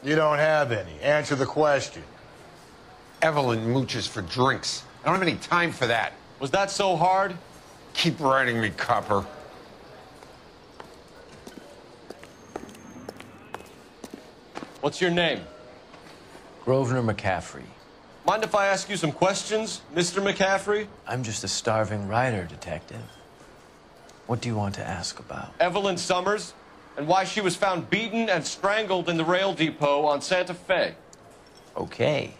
You don't have any. Answer the question. Evelyn mooches for drinks. I don't have any time for that. Was that so hard? Keep writing me, copper. What's your name? Grosvenor McCaffrey. Mind if I ask you some questions, Mr. McCaffrey? I'm just a starving writer, detective. What do you want to ask about? Evelyn Summers, and why she was found beaten and strangled in the rail depot on Santa Fe. Okay.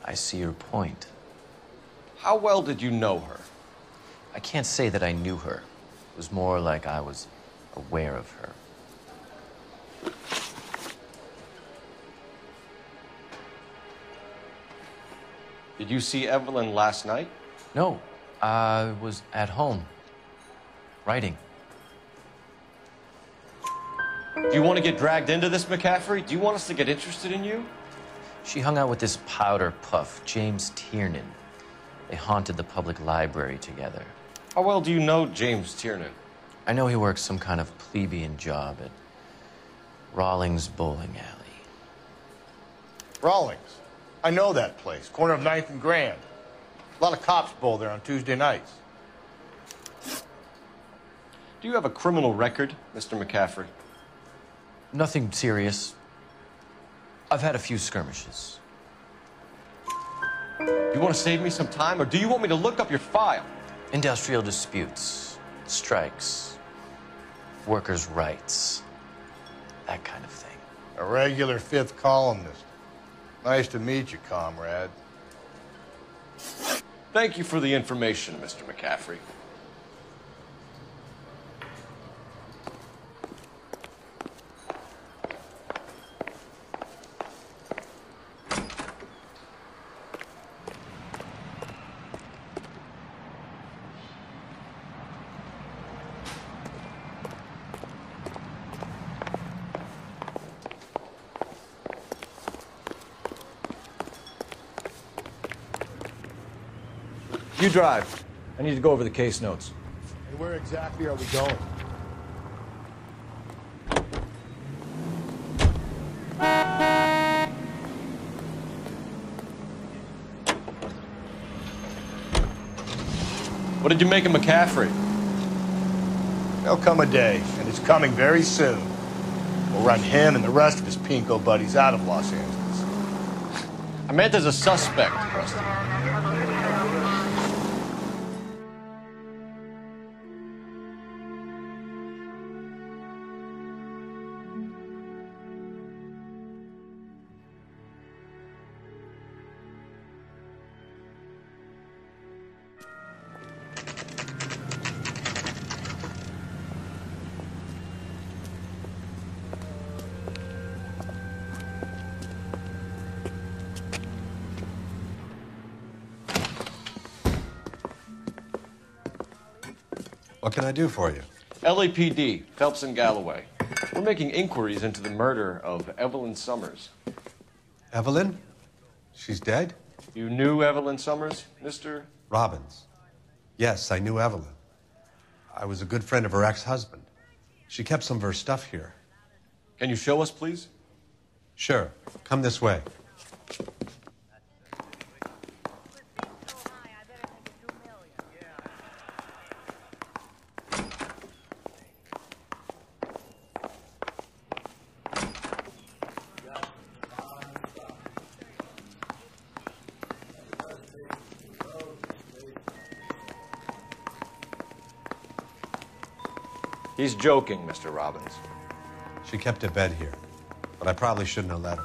I see your point. How well did you know her? I can't say that I knew her. It was more like I was aware of her. Did you see Evelyn last night? No, I was at home, writing. Do you want to get dragged into this, McCaffrey? Do you want us to get interested in you? She hung out with this powder puff, James Tiernan. They haunted the public library together. How well do you know James Tiernan? I know he works some kind of plebeian job at Rawlings Bowling Alley. Rawlings. I know that place. Corner of 9th and Grand. A lot of cops bowl there on Tuesday nights. Do you have a criminal record, Mr. McCaffrey? Nothing serious. I've had a few skirmishes. Do you want to save me some time, or do you want me to look up your file? Industrial disputes, strikes, workers' rights, that kind of thing. A regular fifth columnist. Nice to meet you, comrade. Thank you for the information, Mr. McCaffrey. You drive. I need to go over the case notes. Hey, where exactly are we going? What did you make of McCaffrey? There'll come a day, and it's coming very soon. We'll run him and the rest of his pinko buddies out of Los Angeles. I meant as a suspect, Preston. What can I do for you? LAPD, Phelps and Galloway. We're making inquiries into the murder of Evelyn Summers. Evelyn? She's dead? You knew Evelyn Summers, Mr. Robbins. Yes, I knew Evelyn. I was a good friend of her ex-husband. She kept some of her stuff here. Can you show us, please? Sure. Come this way. He's joking, Mr. Robbins. She kept a bed here, but I probably shouldn't have let her.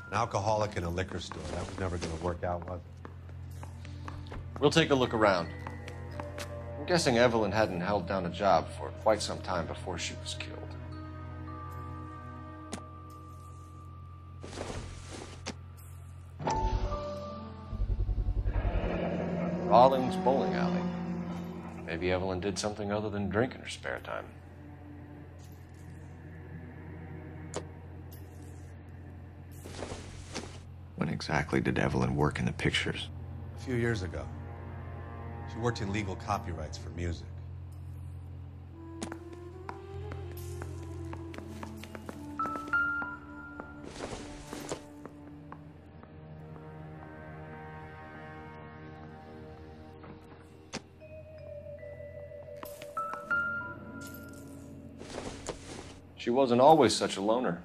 An alcoholic in a liquor store. That was never going to work out, was it? We'll take a look around. I'm guessing Evelyn hadn't held down a job for quite some time before she was killed. Rawlings Bowling Alley. Maybe Evelyn did something other than drink in her spare time. When exactly did Evelyn work in the pictures? A few years ago. She worked in legal copyrights for music. She wasn't always such a loner.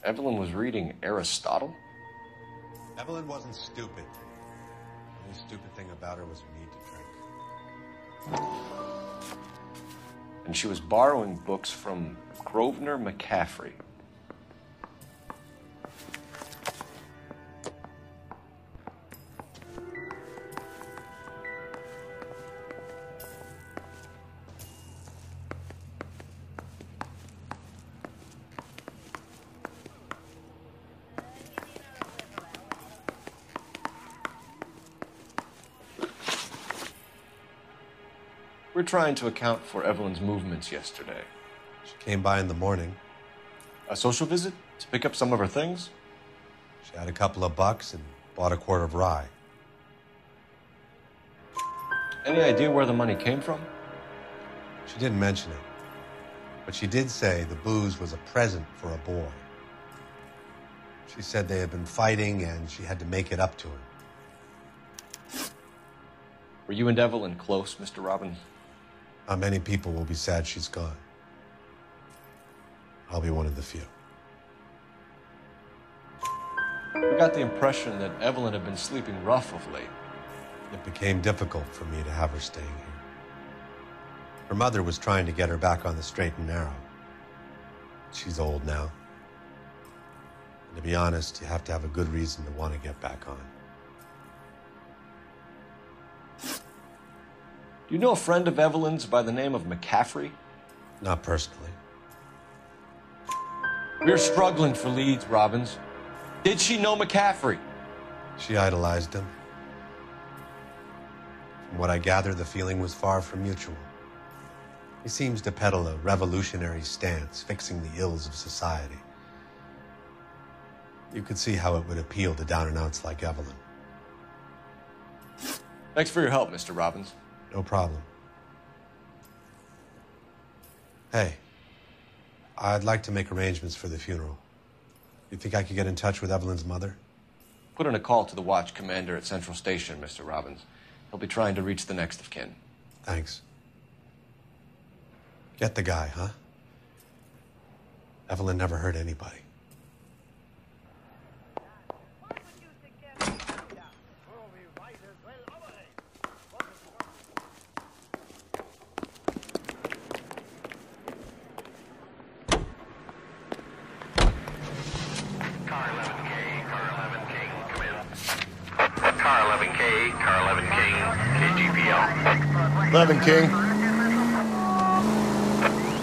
Evelyn was reading Aristotle? Evelyn wasn't stupid. The only stupid thing about her was her need to drink. And she was borrowing books from Grosvenor McCaffrey. We're trying to account for Evelyn's movements yesterday. She came by in the morning. A social visit to pick up some of her things? She had a couple of bucks and bought a quart of rye. Any idea where the money came from? She didn't mention it, but she did say the booze was a present for a boy. She said they had been fighting and she had to make it up to him. Were you and Evelyn close, Mr. Robbins? Not many people will be sad she's gone. I'll be one of the few. We got the impression that Evelyn had been sleeping rough of late. It became difficult for me to have her staying here. Her mother was trying to get her back on the straight and narrow. She's old now. And to be honest, you have to have a good reason to want to get back on. Do you know a friend of Evelyn's by the name of McCaffrey? Not personally. We're struggling for leads, Robbins. Did she know McCaffrey? She idolized him. From what I gather, the feeling was far from mutual. He seems to peddle a revolutionary stance, fixing the ills of society. You could see how it would appeal to down-and-outs like Evelyn. Thanks for your help, Mr. Robbins. No problem. Hey, I'd like to make arrangements for the funeral. You think I could get in touch with Evelyn's mother? Put in a call to the watch commander at Central Station, Mr. Robbins. He'll be trying to reach the next of kin. Thanks. Get the guy, huh? Evelyn never hurt anybody. Car 11K, Car 11K, KGPL. 11 King.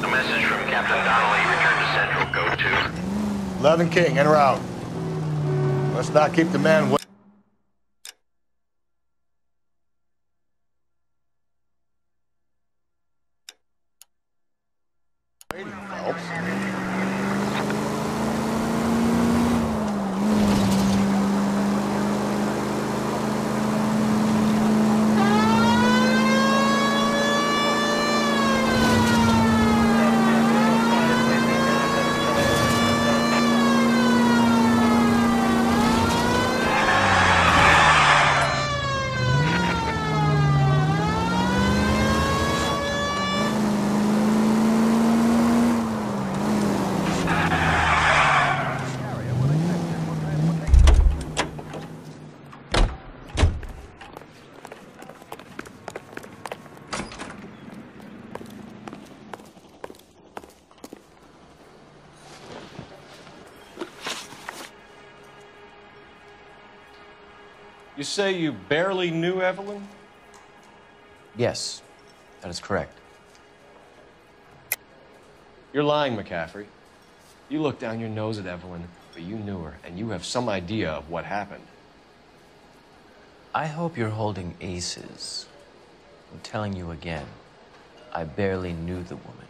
A message from Captain Donnelly. Return to Central. Go to 11 King, en route. Let's not keep the man waiting. Phelps. You say you barely knew Evelyn? Yes, that is correct. You're lying, McCaffrey. You looked down your nose at Evelyn, but you knew her, and you have some idea of what happened. I hope you're holding aces. I'm telling you again, I barely knew the woman.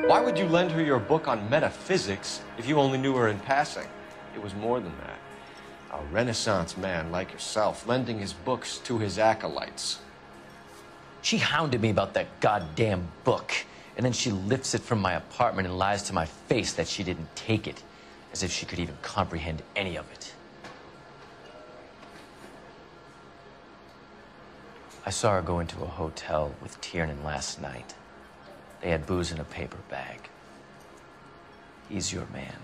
Why would you lend her your book on metaphysics if you only knew her in passing? It was more than that. A Renaissance man like yourself lending his books to his acolytes. She hounded me about that goddamn book, And then she lifts it from my apartment and lies to my face that she didn't take it, as if she could even comprehend any of it. I saw her go into a hotel with Tiernan last night. They had booze in a paper bag. He's your man.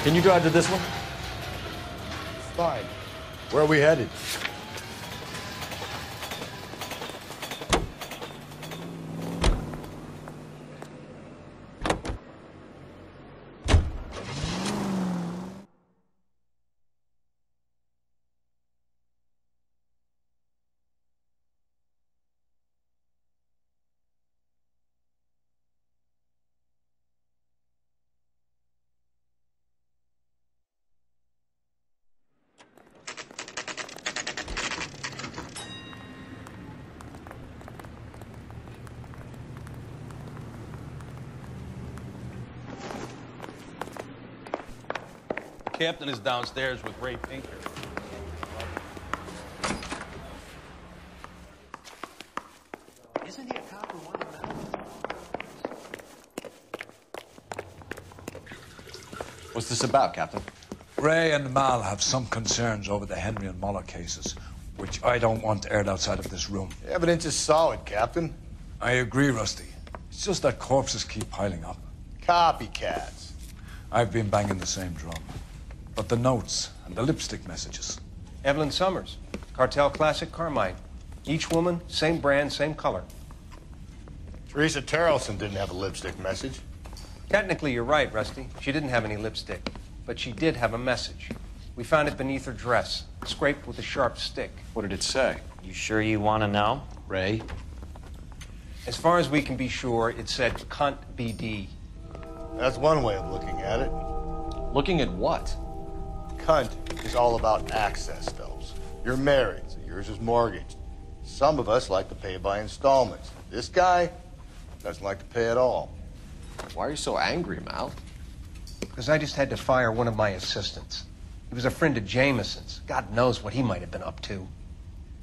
Can you drive to this one? Fine. Where are we headed? Captain is downstairs with Ray Pinker. Isn't he a cop or one of them? What's this about, Captain? Ray and Mal have some concerns over the Henry and Muller cases, which I don't want aired outside of this room. The evidence is solid, Captain. I agree, Rusty. It's just that corpses keep piling up. Copycats. I've been banging the same drum. But the notes and the lipstick messages. Evelyn Summers, Cartel Classic Carmine. Each woman, same brand, same color. Teresa Terrelson didn't have a lipstick message. Technically, you're right, Rusty. She didn't have any lipstick, but she did have a message. We found it beneath her dress, scraped with a sharp stick. What did it say? You sure you want to know? Ray? As far as we can be sure, it said cunt BD. That's one way of looking at it. Looking at what? Cunt is all about access, Phelps. You're married, so yours is mortgaged. Some of us like to pay by installments. This guy doesn't like to pay at all. Why are you so angry, Mal? Because I just had to fire one of my assistants. He was a friend of Jameson's. God knows what he might have been up to.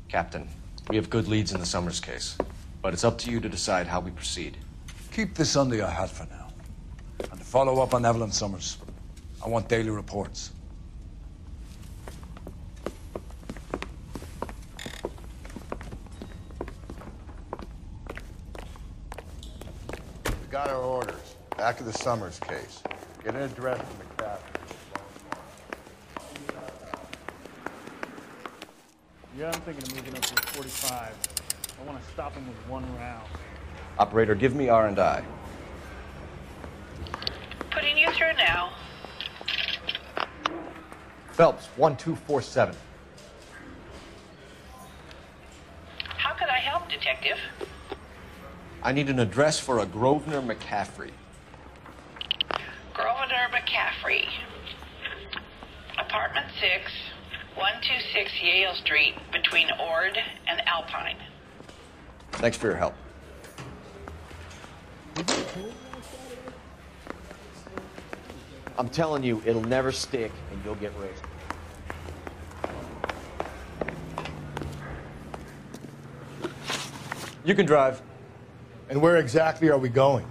Captain, we have good leads in the Summers case, but it's up to you to decide how we proceed. Keep this under your hat for now. And to follow up on Evelyn Summers, I want daily reports. We got our orders. Back to the Summers case. Get an address from the craft. Yeah, I'm thinking of moving up to a 45. I want to stop him with one round. Operator, give me R&I. Putting you through now. Phelps, 1247. How could I help, Detective? I need an address for a Grosvenor McCaffrey. Grosvenor McCaffrey. Apartment 6, 126 Yale Street, between Ord and Alpine. Thanks for your help. I'm telling you, it'll never stick, and you'll get raised. You can drive. And where exactly are we going?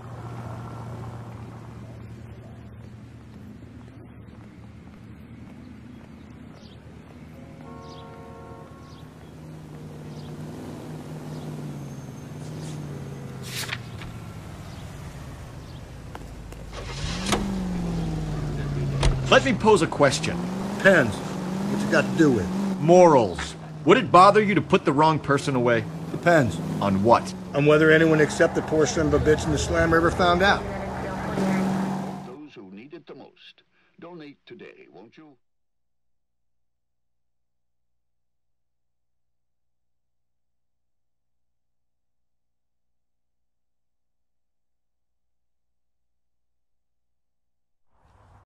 Let me pose a question. Depends. What's it got to do with? Morals. Would it bother you to put the wrong person away? Depends. On what? On whether anyone except the poor son of a bitch in the slammer ever found out. Those who need it the most. Donate today, won't you?